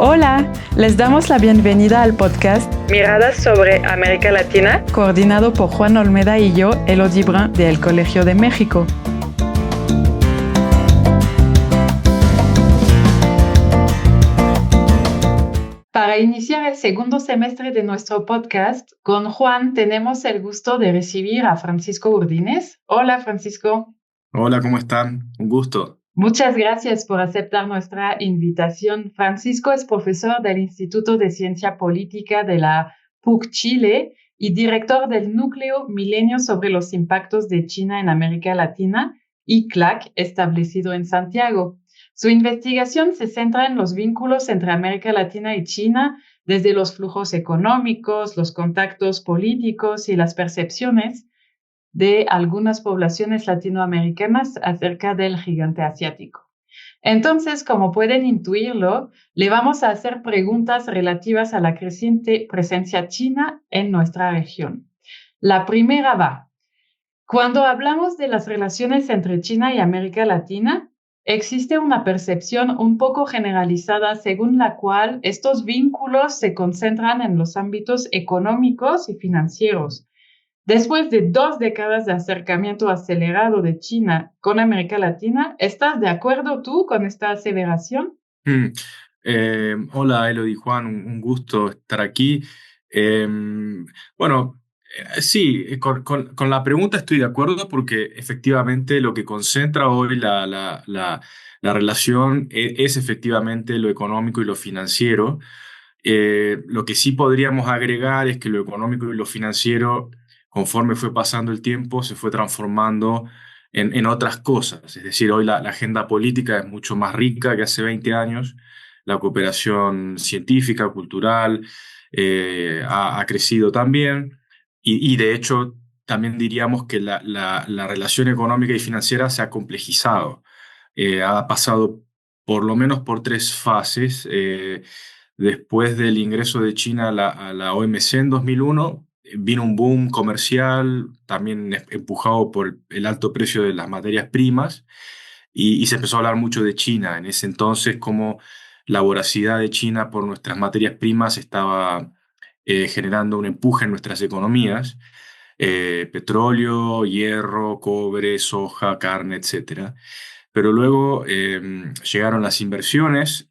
Hola, les damos la bienvenida al podcast Miradas sobre América Latina, coordinado por Juan Olmeda y yo, Elodie Brun, del Colegio de México. Para iniciar el segundo semestre de nuestro podcast, con Juan tenemos el gusto de recibir a Francisco Urdines. Hola, Francisco. Hola, ¿cómo están? Un gusto. Muchas gracias por aceptar nuestra invitación. Francisco es profesor del Instituto de Ciencia Política de la PUC Chile y director del Núcleo Milenio sobre los impactos de China en América Latina, ICLAC, establecido en Santiago. Su investigación se centra en los vínculos entre América Latina y China, desde los flujos económicos, los contactos políticos y las percepciones de algunas poblaciones latinoamericanas acerca del gigante asiático. Entonces, como pueden intuirlo, le vamos a hacer preguntas relativas a la creciente presencia china en nuestra región. La primera va: cuando hablamos de las relaciones entre China y América Latina, existe una percepción un poco generalizada según la cual estos vínculos se concentran en los ámbitos económicos y financieros. Después de 2 décadas de acercamiento acelerado de China con América Latina, ¿estás de acuerdo tú con esta aseveración? Mm, Hola, Elodie, Juan, un gusto estar aquí. Bueno, sí, con la pregunta estoy de acuerdo porque efectivamente lo que concentra hoy la relación es efectivamente lo económico y lo financiero. Lo que sí podríamos agregar es que lo económico y lo financiero, conforme fue pasando el tiempo, se fue transformando en otras cosas. Es decir, hoy la agenda política es mucho más rica que hace 20 años. La cooperación científica, cultural, ha crecido también. Y de hecho, también diríamos que la relación económica y financiera se ha complejizado. Ha pasado por lo menos por 3 fases. Después del ingreso de China a la OMC en 2001, vino un boom comercial, también empujado por el alto precio de las materias primas, y se empezó a hablar mucho de China. En ese entonces, como la voracidad de China por nuestras materias primas estaba generando un empuje en nuestras economías, petróleo, hierro, cobre, soja, carne, etcétera. Pero luego llegaron las inversiones,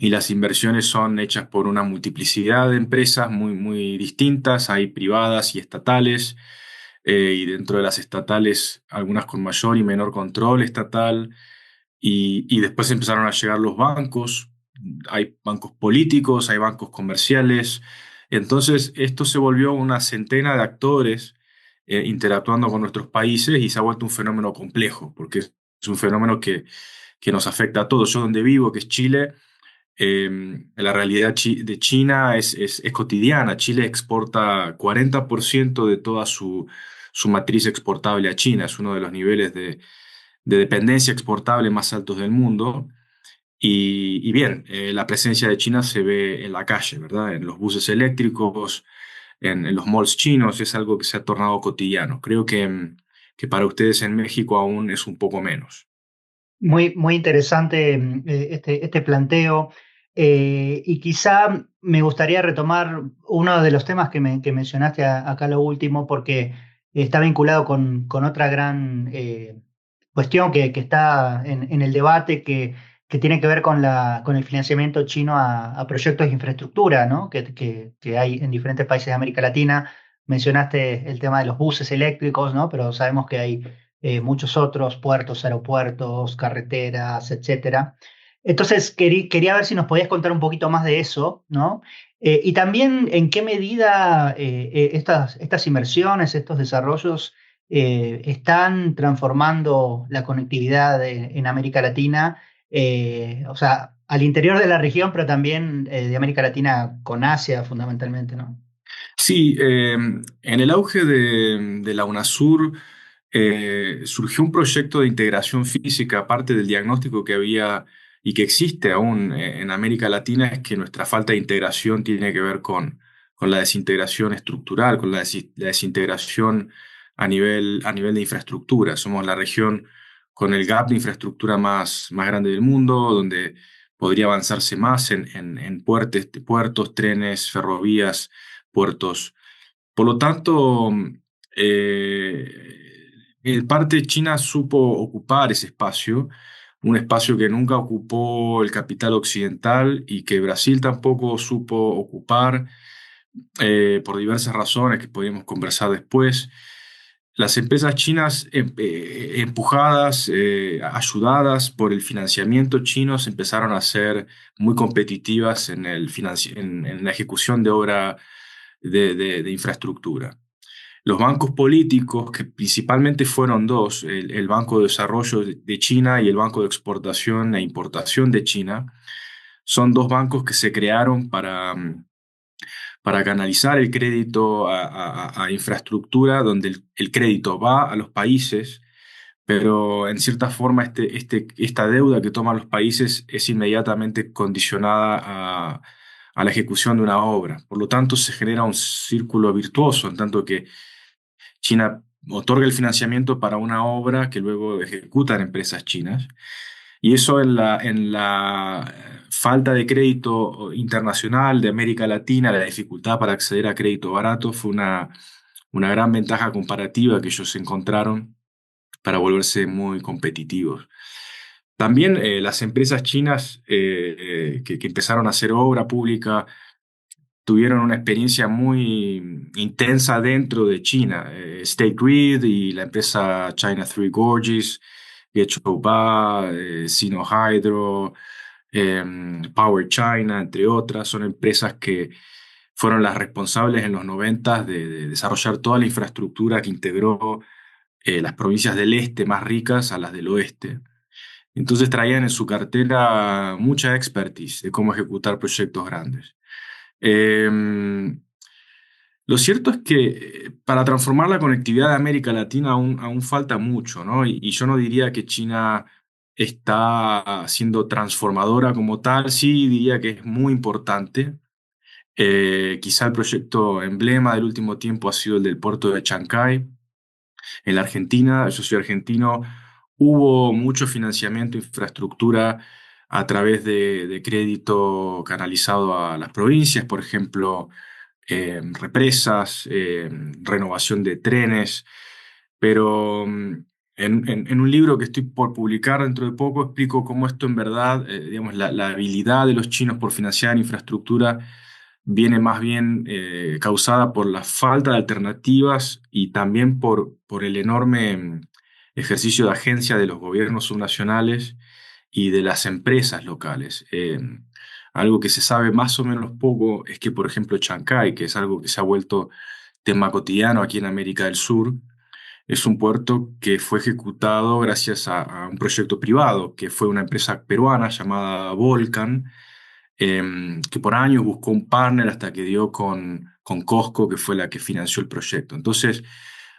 y las inversiones son hechas por una multiplicidad de empresas muy, muy distintas. Hay privadas y estatales, y dentro de las estatales algunas con mayor y menor control estatal. Y después empezaron a llegar los bancos. Hay bancos políticos, hay bancos comerciales. Entonces esto se volvió una centena de actores interactuando con nuestros países, y se ha vuelto un fenómeno complejo, porque es un fenómeno que nos afecta a todos. Yo donde vivo, que es Chile, la realidad de China es cotidiana. Chile exporta 40% de toda su matriz exportable a China. Es uno de los niveles de dependencia exportable más altos del mundo. Y bien, la presencia de China se ve en la calle, ¿verdad? En los buses eléctricos, en los malls chinos. Es algo que se ha tornado cotidiano. Creo que para ustedes en México aún es un poco menos. Muy interesante este planteo. Y quizá me gustaría retomar uno de los temas que mencionaste acá lo último, porque está vinculado con otra gran cuestión que está en el debate, que tiene que ver con el financiamiento chino a proyectos de infraestructura, ¿no? Que hay en diferentes países de América Latina. Mencionaste el tema de los buses eléctricos, ¿no? Pero sabemos que hay muchos otros, puertos, aeropuertos, carreteras, etcétera. Entonces, quería ver si nos podías contar un poquito más de eso, ¿no? Y también en qué medida estas inversiones, estos desarrollos están transformando la conectividad en América Latina, o sea, al interior de la región, pero también de América Latina con Asia fundamentalmente, ¿no? Sí, en el auge de la UNASUR surgió un proyecto de integración física. Aparte del diagnóstico que había y que existe aún en América Latina, es que nuestra falta de integración tiene que ver con la desintegración estructural, con la desintegración a nivel de infraestructura. Somos la región con el gap de infraestructura más grande del mundo, donde podría avanzarse más en puertos, trenes, ferrovías, puertos. Por lo tanto, en parte China supo ocupar ese espacio, un espacio que nunca ocupó el capital occidental y que Brasil tampoco supo ocupar por diversas razones que podríamos conversar después. Las empresas chinas, empujadas, ayudadas por el financiamiento chino, se empezaron a ser muy competitivas en la ejecución de obra de infraestructura. Los bancos políticos, que principalmente fueron dos, el Banco de Desarrollo de China y el Banco de Exportación e Importación de China, son dos bancos que se crearon para canalizar el crédito a infraestructura, donde el crédito va a los países, pero en cierta forma esta deuda que toman los países es inmediatamente condicionada a la ejecución de una obra. Por lo tanto, se genera un círculo virtuoso, en tanto que China otorga el financiamiento para una obra que luego ejecutan empresas chinas. Y eso en la falta de crédito internacional de América Latina, la dificultad para acceder a crédito barato, fue una gran ventaja comparativa que ellos encontraron para volverse muy competitivos. También las empresas chinas que empezaron a hacer obra pública tuvieron una experiencia muy intensa dentro de China. State Grid y la empresa China Three Gorges, Yechoba, Sinohydro, Power China, entre otras, son empresas que fueron las responsables en los 90 de desarrollar toda la infraestructura que integró las provincias del este más ricas a las del oeste. Entonces traían en su cartera mucha expertise de cómo ejecutar proyectos grandes. Em, lo cierto es que para transformar la conectividad de América Latina aún falta mucho, ¿no? Y yo no diría que China está siendo transformadora como tal, sí diría que es muy importante. Quizá el proyecto emblema del último tiempo ha sido el del puerto de Chancay, en la Argentina. Yo soy argentino, hubo mucho financiamiento, infraestructura a través de crédito canalizado a las provincias, por ejemplo, represas, renovación de trenes, pero en un libro que estoy por publicar dentro de poco explico cómo esto en verdad, digamos, la habilidad de los chinos por financiar infraestructura viene más bien causada por la falta de alternativas y también por el enorme ejercicio de agencia de los gobiernos subnacionales y de las empresas locales. Algo que se sabe más o menos poco es que, por ejemplo, Chancay, que es algo que se ha vuelto tema cotidiano aquí en América del Sur, es un puerto que fue ejecutado gracias a un proyecto privado, que fue una empresa peruana llamada Volcan, que por años buscó un partner hasta que dio con Costco, que fue la que financió el proyecto. Entonces,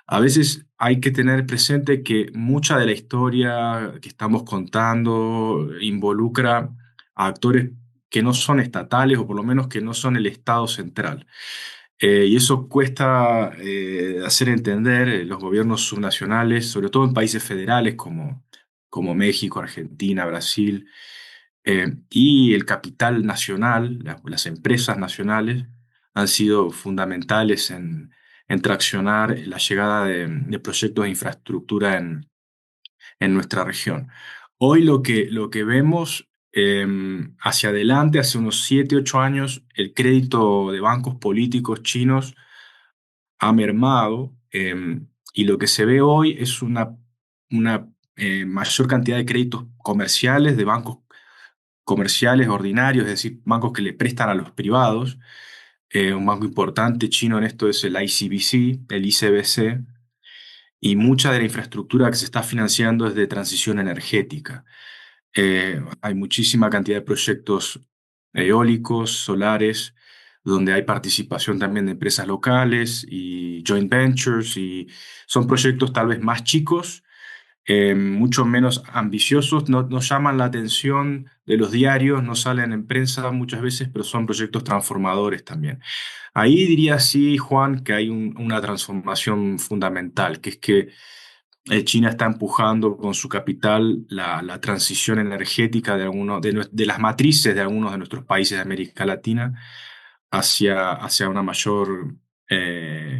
a veces hay que tener presente que mucha de la historia que estamos contando involucra a actores que no son estatales o por lo menos que no son el Estado central. Y eso cuesta hacer entender los gobiernos subnacionales, sobre todo en países federales como México, Argentina, Brasil, y el capital nacional, las empresas nacionales, han sido fundamentales en traccionar la llegada de proyectos de infraestructura en nuestra región. Hoy lo que vemos hacia adelante, hace unos 7, 8 años, el crédito de bancos políticos chinos ha mermado, y lo que se ve hoy es una mayor cantidad de créditos comerciales, de bancos comerciales ordinarios, es decir, bancos que le prestan a los privados. Un banco importante chino en esto es el ICBC, el ICBC, y mucha de la infraestructura que se está financiando es de transición energética. Hay muchísima cantidad de proyectos eólicos, solares, donde hay participación también de empresas locales y joint ventures, y son proyectos tal vez más chicos, mucho menos ambiciosos, no llaman la atención de los diarios, no salen en prensa muchas veces, pero son proyectos transformadores también. Ahí diría sí, Juan, que hay una transformación fundamental, que es que China está empujando con su capital la transición energética de las matrices de algunos de nuestros países de América Latina hacia una mayor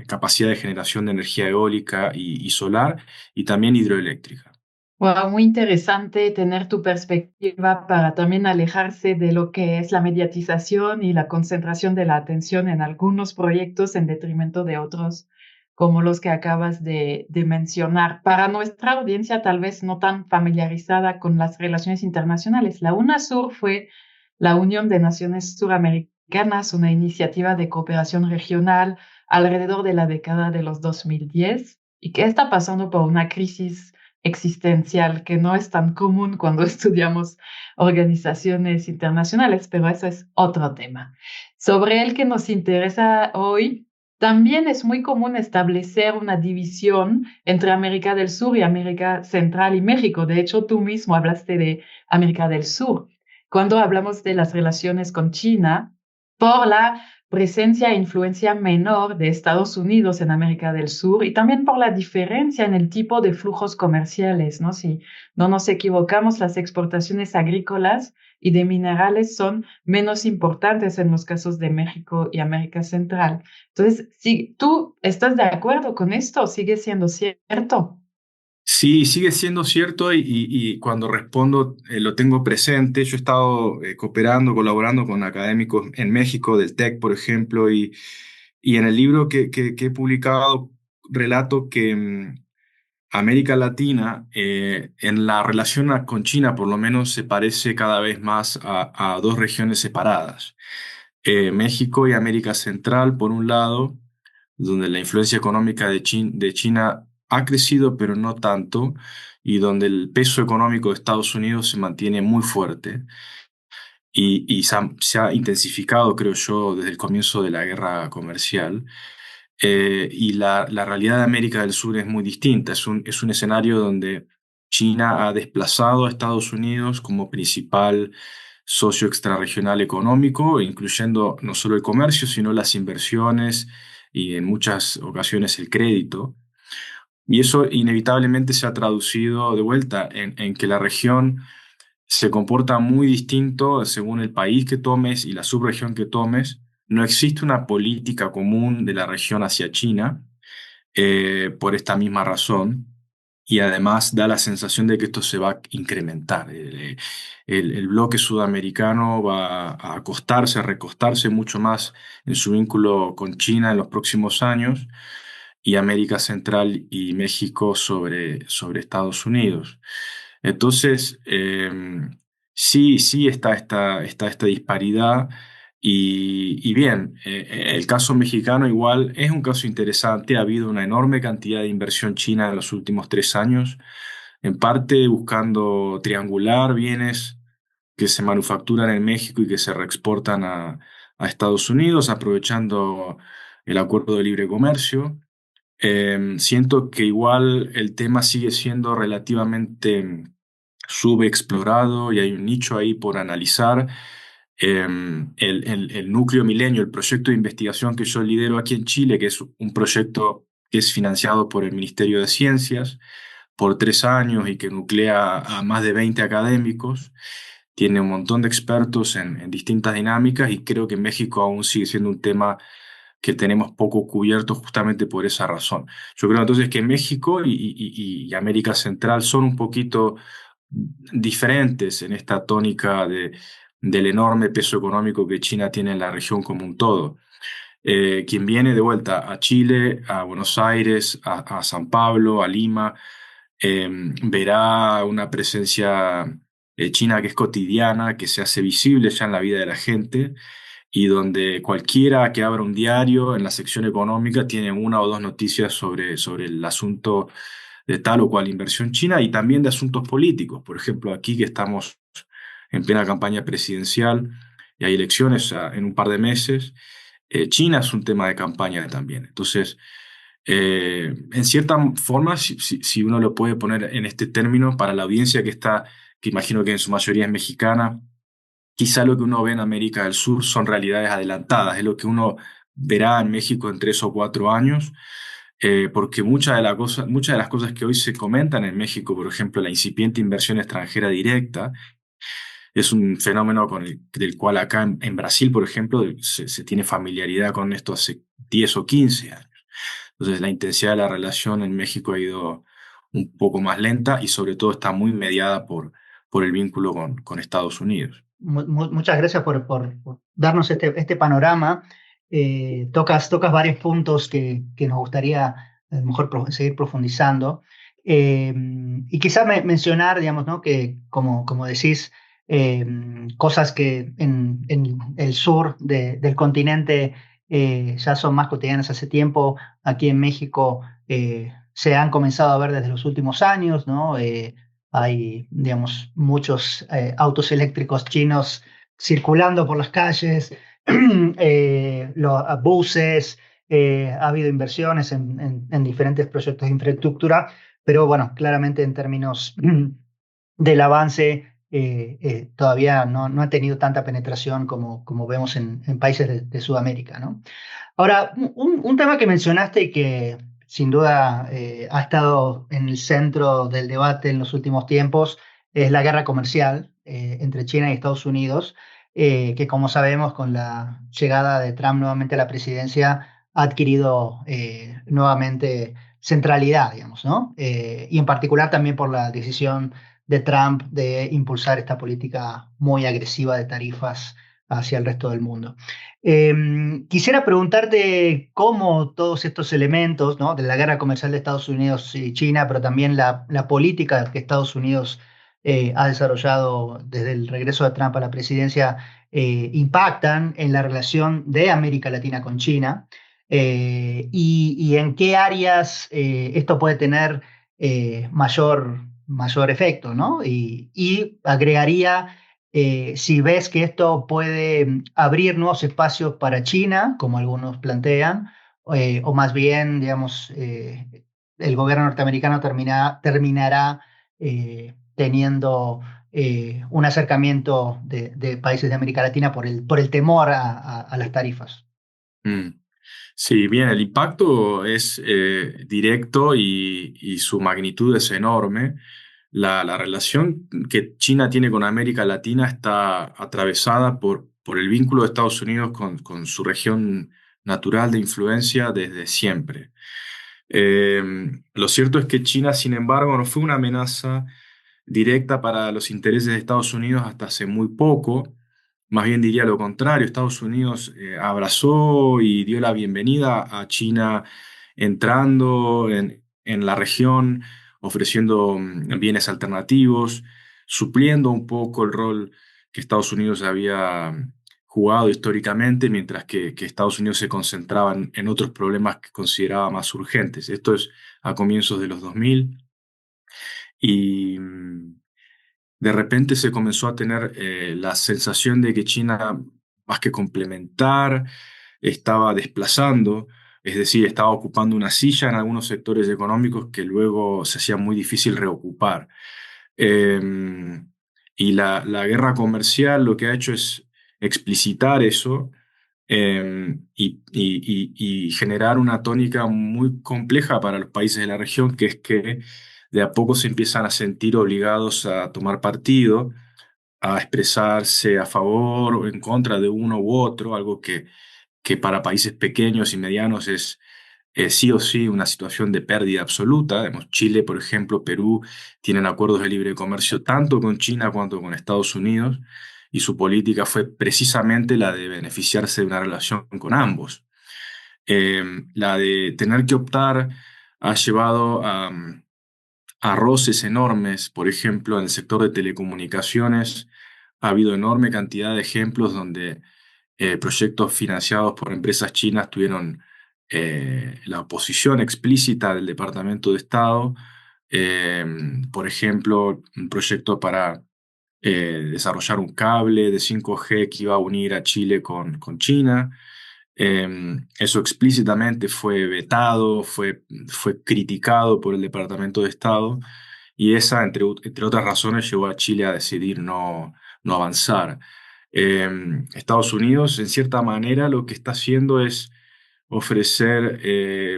capacidad de generación de energía eólica y solar y también hidroeléctrica. Wow, muy interesante tener tu perspectiva para también alejarse de lo que es la mediatización y la concentración de la atención en algunos proyectos en detrimento de otros, como los que acabas de mencionar. Para nuestra audiencia tal vez no tan familiarizada con las relaciones internacionales, la UNASUR fue la Unión de Naciones Suramericanas, una iniciativa de cooperación regional alrededor de la década de los 2010 y que está pasando por una crisis existencial que no es tan común cuando estudiamos organizaciones internacionales, pero eso es otro tema. Sobre el que nos interesa hoy, también es muy común establecer una división entre América del Sur y América Central y México. De hecho, tú mismo hablaste de América del Sur. Cuando hablamos de las relaciones con China, por la presencia e influencia menor de Estados Unidos en América del Sur y también por la diferencia en el tipo de flujos comerciales, ¿no? Si no nos equivocamos, las exportaciones agrícolas y de minerales son menos importantes en los casos de México y América Central. Entonces, si tú estás de acuerdo con esto, sigue siendo cierto. Sí, sigue siendo cierto y cuando respondo lo tengo presente. Yo he estado cooperando, colaborando con académicos en México, del TEC, por ejemplo, y en el libro que he publicado relato que América Latina, en la relación con China, por lo menos, se parece cada vez más a dos regiones separadas. México y América Central, por un lado, donde la influencia económica de China ha crecido, pero no tanto, y donde el peso económico de Estados Unidos se mantiene muy fuerte y se ha intensificado, creo yo, desde el comienzo de la guerra comercial. Y la realidad de América del Sur es muy distinta. Es un escenario donde China ha desplazado a Estados Unidos como principal socio extrarregional económico, incluyendo no solo el comercio, sino las inversiones y en muchas ocasiones el crédito. Y eso inevitablemente se ha traducido de vuelta en que la región se comporta muy distinto según el país que tomes y la subregión que tomes. No existe una política común de la región hacia China por esta misma razón. Y además da la sensación de que esto se va a incrementar. El bloque sudamericano va a acostarse, a recostarse mucho más en su vínculo con China en los próximos años y América Central y México sobre Estados Unidos. Entonces, sí está esta disparidad y bien, el caso mexicano igual es un caso interesante. Ha habido una enorme cantidad de inversión china en los últimos 3 años, en parte buscando triangular bienes que se manufacturan en México y que se reexportan a Estados Unidos, aprovechando el acuerdo de libre comercio. Siento que igual el tema sigue siendo relativamente subexplorado y hay un nicho ahí por analizar. El Núcleo Milenio, el proyecto de investigación que yo lidero aquí en Chile, que es un proyecto que es financiado por el Ministerio de Ciencias por 3 años y que nuclea a más de 20 académicos, tiene un montón de expertos en distintas dinámicas y creo que México aún sigue siendo un tema que tenemos poco cubierto justamente por esa razón. Yo creo entonces que México y América Central son un poquito diferentes en esta tónica del enorme peso económico que China tiene en la región como un todo. Quien viene de vuelta a Chile, a Buenos Aires, a San Pablo, a Lima, verá una presencia china que es cotidiana, que se hace visible ya en la vida de la gente y donde cualquiera que abra un diario en la sección económica tiene una o dos noticias sobre el asunto de tal o cual inversión china y también de asuntos políticos. Por ejemplo, aquí que estamos en plena campaña presidencial y hay elecciones en un par de meses, China es un tema de campaña también. Entonces, en cierta forma, si uno lo puede poner en este término, para la audiencia que imagino que en su mayoría es mexicana, quizá lo que uno ve en América del Sur son realidades adelantadas, es lo que uno verá en México en 3 o 4 años. porque muchas de las cosas que hoy se comentan en México, por ejemplo, la incipiente inversión extranjera directa, es un fenómeno del cual acá en Brasil, por ejemplo, se tiene familiaridad con esto hace 10 o 15 años. Entonces, la intensidad de la relación en México ha ido un poco más lenta y sobre todo está muy mediada por el vínculo con Estados Unidos. Muchas gracias por darnos este panorama. Tocas varios puntos que nos gustaría a lo mejor seguir profundizando. Y quizás mencionar, digamos, ¿no? Que como decís, eh, cosas que en el sur del continente ya son más cotidianas hace tiempo. Aquí en México se han comenzado a ver desde los últimos años, ¿no? Hay, digamos, muchos autos eléctricos chinos circulando por las calles, los buses, ha habido inversiones en diferentes proyectos de infraestructura, pero bueno, claramente en términos del avance todavía no ha tenido tanta penetración como vemos en países de Sudamérica, ¿no? Ahora, un tema que mencionaste y que sin duda ha estado en el centro del debate en los últimos tiempos es la guerra comercial entre China y Estados Unidos, que como sabemos con la llegada de Trump nuevamente a la presidencia ha adquirido nuevamente centralidad, digamos, ¿no? Y en particular también por la decisión de Trump de impulsar esta política muy agresiva de tarifas hacia el resto del mundo. Quisiera preguntarte cómo todos estos elementos, ¿no? De la guerra comercial de Estados Unidos y China, pero también la política que Estados Unidos ha desarrollado desde el regreso de Trump a la presidencia, impactan en la relación de América Latina con China, y en qué áreas esto puede tener mayor efecto, ¿no? Y agregaría si ves que esto puede abrir nuevos espacios para China, como algunos plantean, o más bien, digamos, el gobierno norteamericano terminará teniendo un acercamiento de países de América Latina por el temor a las tarifas. Mm. Sí, bien, el impacto es directo y su magnitud es enorme. La relación que China tiene con América Latina está atravesada por el vínculo de Estados Unidos con su región natural de influencia desde siempre. Eh, lo cierto es que China, sin embargo, no fue una amenaza directa para los intereses de Estados Unidos hasta hace muy poco. Más bien diría lo contrario, Estados Unidos abrazó y dio la bienvenida a China entrando en la región, ofreciendo bienes alternativos, supliendo un poco el rol que Estados Unidos había jugado históricamente, mientras que Estados Unidos se concentraba en otros problemas que consideraba más urgentes. Esto es a comienzos de los 2000 y de repente se comenzó a tener la sensación de que China, más que complementar, estaba desplazando, es decir, estaba ocupando una silla en algunos sectores económicos que luego se hacía muy difícil reocupar. Eh, y la guerra comercial lo que ha hecho es explicitar eso y generar una tónica muy compleja para los países de la región, que es que de a poco se empiezan a sentir obligados a tomar partido, a expresarse a favor o en contra de uno u otro, algo que para países pequeños y medianos es sí o sí una situación de pérdida absoluta. Chile, por ejemplo, Perú tienen acuerdos de libre comercio tanto con China cuanto con Estados Unidos y su política fue precisamente la de beneficiarse de una relación con ambos. La de tener que optar ha llevado a roces enormes, por ejemplo, en el sector de telecomunicaciones. Ha habido enorme cantidad de ejemplos donde proyectos financiados por empresas chinas tuvieron la oposición explícita del Departamento de Estado. Eh, por ejemplo, un proyecto para desarrollar un cable de 5G que iba a unir a Chile con China. Eso explícitamente fue vetado, fue criticado por el Departamento de Estado y esa, entre otras razones, llevó a Chile a decidir no avanzar. Estados Unidos, en cierta manera, lo que está haciendo es ofrecer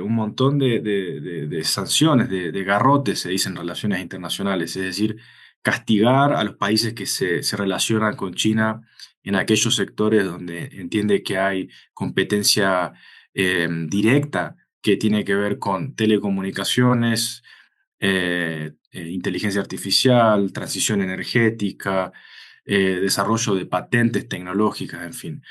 un montón de sanciones, de garrotes, se dice en relaciones internacionales, es decir, castigar a los países que se relacionan con China en aquellos sectores donde entiende que hay competencia directa que tiene que ver con telecomunicaciones, inteligencia artificial, transición energética, desarrollo de patentes tecnológicas, en fin.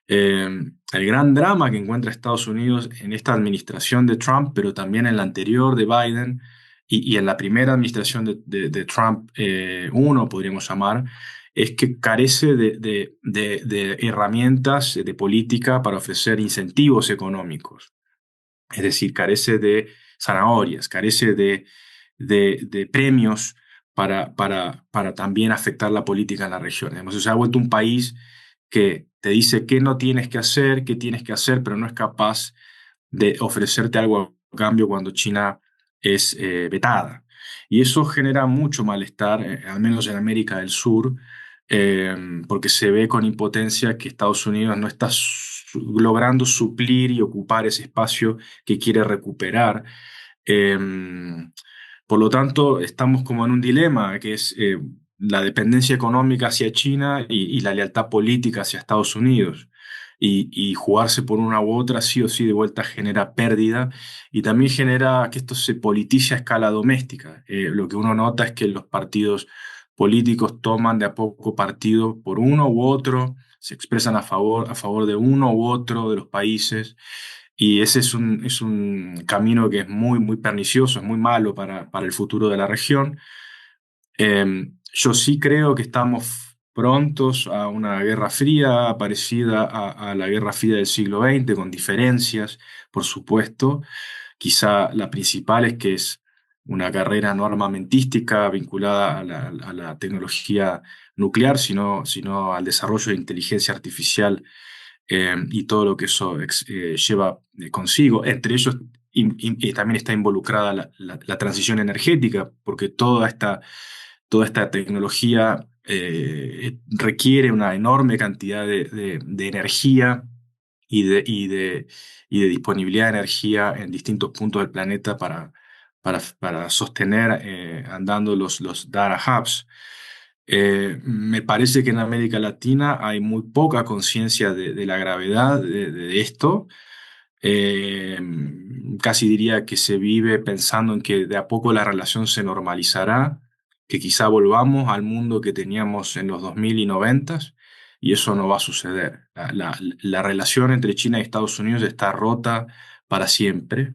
El gran drama que encuentra Estados Unidos en esta administración de Trump, pero también en la anterior de Biden y en la primera administración de Trump 1, podríamos llamar, es que carece de herramientas de política para ofrecer incentivos económicos. Es decir, carece de zanahorias, carece de premios para también afectar la política en la región. Digamos, se ha vuelto un país que te dice qué no tienes que hacer, qué tienes que hacer, pero no es capaz de ofrecerte algo a cambio cuando China es vetada. Y eso genera mucho malestar, al menos en América del Sur, eh, porque se ve con impotencia que Estados Unidos no está logrando suplir y ocupar ese espacio que quiere recuperar. Eh, por lo tanto, estamos como en un dilema, que es la dependencia económica hacia China y la lealtad política hacia Estados Unidos. Y jugarse por una u otra, sí o sí, de vuelta genera pérdida y también genera que esto se politice a escala doméstica. Lo que uno nota es que los partidos políticos toman de a poco partido por uno u otro, se expresan a favor de uno u otro de los países. Y ese es un camino que es muy, muy pernicioso, es muy malo para el futuro de la región. Yo sí creo que estamos prontos a una guerra fría parecida a la guerra fría del siglo XX, con diferencias, por supuesto. Quizá la principal es que es una carrera no armamentística vinculada a la tecnología nuclear, sino al desarrollo de inteligencia artificial y todo lo que eso lleva consigo. Entre ellos y también está involucrada la transición energética, porque toda esta tecnología requiere una enorme cantidad de energía y de disponibilidad de energía en distintos puntos del planeta para sostener andando los data hubs. Me parece que en América Latina hay muy poca conciencia de la gravedad de esto. Eh, Casi diría que se vive pensando en que de a poco la relación se normalizará, que quizá volvamos al mundo que teníamos en los 2000 y 90, y eso no va a suceder. La relación entre China y Estados Unidos está rota para siempre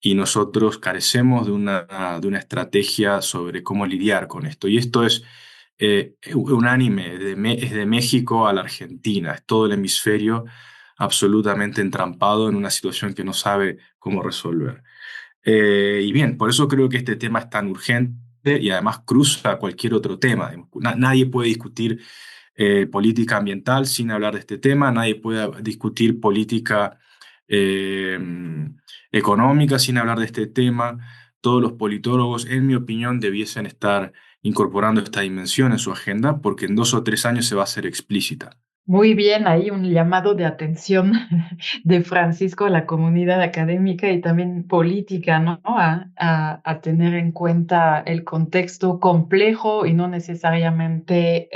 y nosotros carecemos de una estrategia sobre cómo lidiar con esto. Y esto es unánime, es de México a la Argentina, es todo el hemisferio absolutamente entrampado en una situación que no sabe cómo resolver. Y bien, por eso creo que este tema es tan urgente y además cruza cualquier otro tema. Nadie puede discutir política ambiental sin hablar de este tema, nadie puede discutir política eh, económica sin hablar de este tema. Todos los politólogos, en mi opinión, debiesen estar incorporando esta dimensión en su agenda porque en 2 o 3 años se va a hacer explícita. Muy bien, ahí un llamado de atención de Francisco a la comunidad académica y también política, ¿no? A tener en cuenta el contexto complejo y no necesariamente,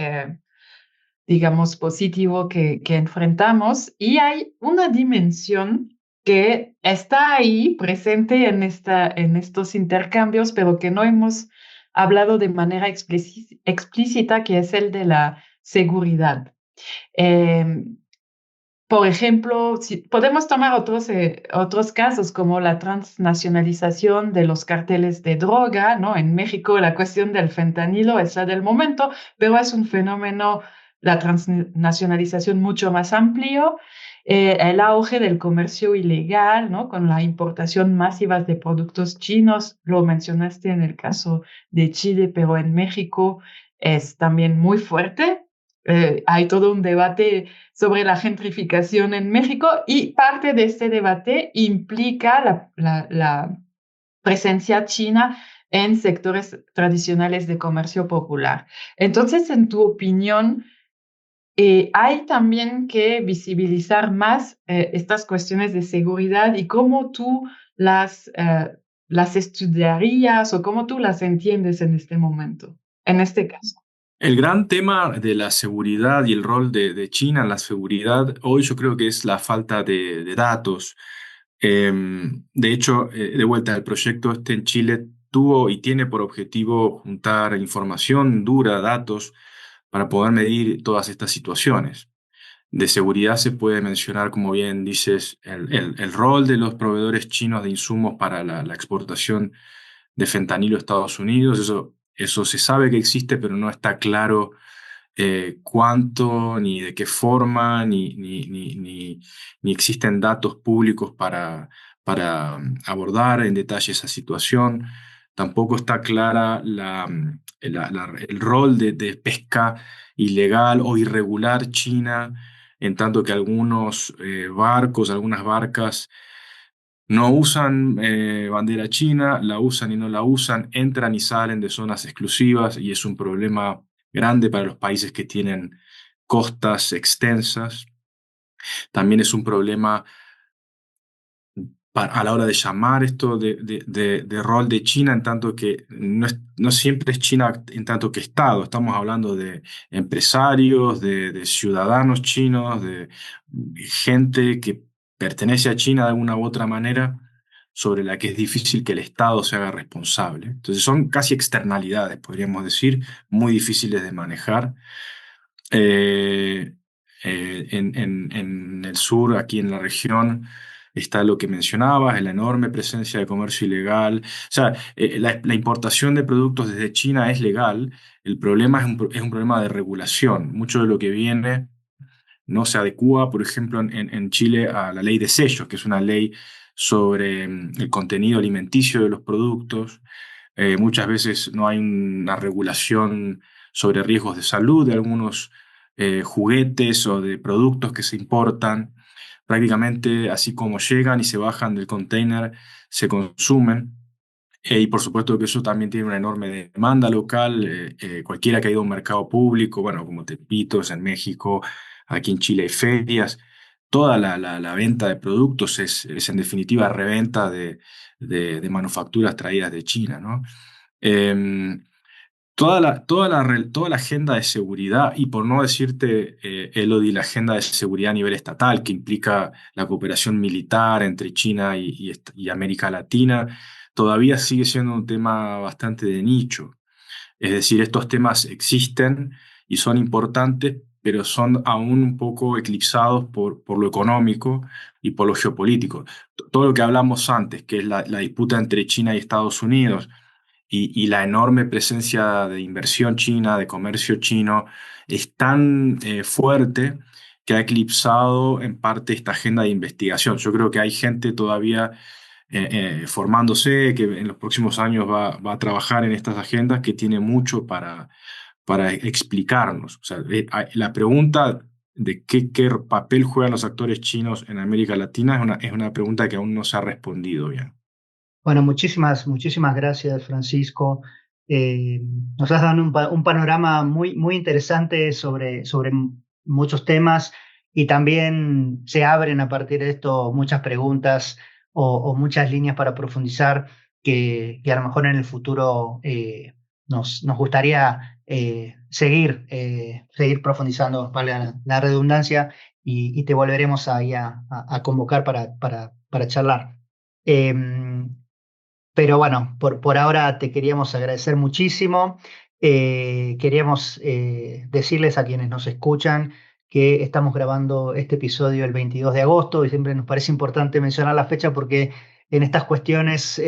digamos, positivo que enfrentamos. Y hay una dimensión que está ahí presente en estos intercambios, pero que no hemos hablado de manera explícita, que es el de la seguridad. Eh, por ejemplo, si podemos tomar otros casos como la transnacionalización de los carteles de droga, ¿no? En México la cuestión del fentanilo es la del momento, pero es un fenómeno, la transnacionalización mucho más amplio, el auge del comercio ilegal, ¿no? Con la importación masiva de productos chinos, lo mencionaste en el caso de Chile, pero en México es también muy fuerte. Hay todo un debate sobre la gentrificación en México y parte de este debate implica la presencia china en sectores tradicionales de comercio popular. Entonces, en tu opinión, hay también que visibilizar más estas cuestiones de seguridad y cómo tú las estudiarías o cómo tú las entiendes en este momento, en este caso. El gran tema de la seguridad y el rol de China en la seguridad hoy yo creo que es la falta de datos. De hecho, de vuelta, el proyecto este en Chile tuvo y tiene por objetivo juntar información dura, datos, para poder medir todas estas situaciones. De seguridad se puede mencionar, como bien dices, el rol de los proveedores chinos de insumos para la exportación de fentanilo a Estados Unidos. Eso se sabe que existe, pero no está claro cuánto, ni de qué forma, ni existen datos públicos para abordar en detalle esa situación. Tampoco está clara el rol de pesca ilegal o irregular china, en tanto que algunos barcos, algunas barcas no usan bandera china, la usan y no la usan, entran y salen de zonas exclusivas y es un problema grande para los países que tienen costas extensas. También es un problema a la hora de llamar esto de rol de China, en tanto que no siempre es China en tanto que Estado. Estamos hablando de empresarios, de ciudadanos chinos, de gente que pertenece a China de alguna u otra manera, sobre la que es difícil que el Estado se haga responsable. Entonces son casi externalidades, podríamos decir, muy difíciles de manejar. En el sur, aquí en la región, está lo que mencionabas, la enorme presencia de comercio ilegal. O sea, la importación de productos desde China es legal. El problema es un problema de regulación. Mucho de lo que viene no se adecúa, por ejemplo, en Chile a la ley de sellos, que es una ley sobre el contenido alimenticio de los productos. Muchas veces no hay una regulación sobre riesgos de salud de algunos juguetes o de productos que se importan. Prácticamente así como llegan y se bajan del container, se consumen. Y por supuesto que eso también tiene una enorme demanda local. Cualquiera que ha ido a un mercado público, bueno, como Tepitos en México, aquí en Chile hay ferias, toda la venta de productos es en definitiva reventa de manufacturas traídas de China, ¿no? Toda la agenda de seguridad, y por no decirte, Elodie, la agenda de seguridad a nivel estatal, que implica la cooperación militar entre China y América Latina, todavía sigue siendo un tema bastante de nicho. Es decir, estos temas existen y son importantes, pero son aún un poco eclipsados por lo económico y por lo geopolítico. Todo lo que hablamos antes, que es la disputa entre China y Estados Unidos, y la enorme presencia de inversión china, de comercio chino, es tan fuerte que ha eclipsado en parte esta agenda de investigación. Yo creo que hay gente todavía formándose, que en los próximos años va a trabajar en estas agendas, que tiene mucho para explicarnos. O sea, la pregunta de qué papel juegan los actores chinos en América Latina es una pregunta que aún no se ha respondido bien. Bueno, muchísimas gracias, Francisco. Nos has dado un panorama muy interesante sobre muchos temas y también se abren a partir de esto muchas preguntas o muchas líneas para profundizar que a lo mejor en el futuro nos gustaría seguir profundizando, vale la redundancia, y te volveremos ahí a convocar para charlar. Pero bueno, por ahora te queríamos agradecer muchísimo. Queríamos decirles a quienes nos escuchan que estamos grabando este episodio el 22 de agosto y siempre nos parece importante mencionar la fecha porque en estas cuestiones,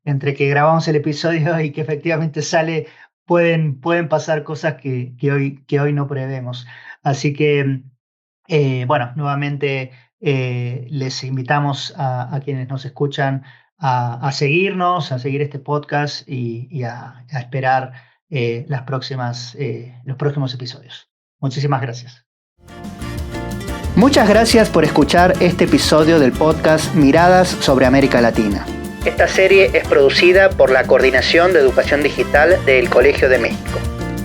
entre que grabamos el episodio y que efectivamente sale, pueden pasar cosas que hoy no prevemos. Así que, bueno, nuevamente les invitamos a quienes nos escuchan a seguirnos, a seguir este podcast y a esperar los próximos episodios. Muchísimas gracias. Muchas gracias por escuchar este episodio del podcast Miradas sobre América Latina. Esta serie es producida por la Coordinación de Educación Digital del Colegio de México.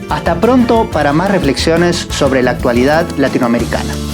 Hasta pronto para más reflexiones sobre la actualidad latinoamericana.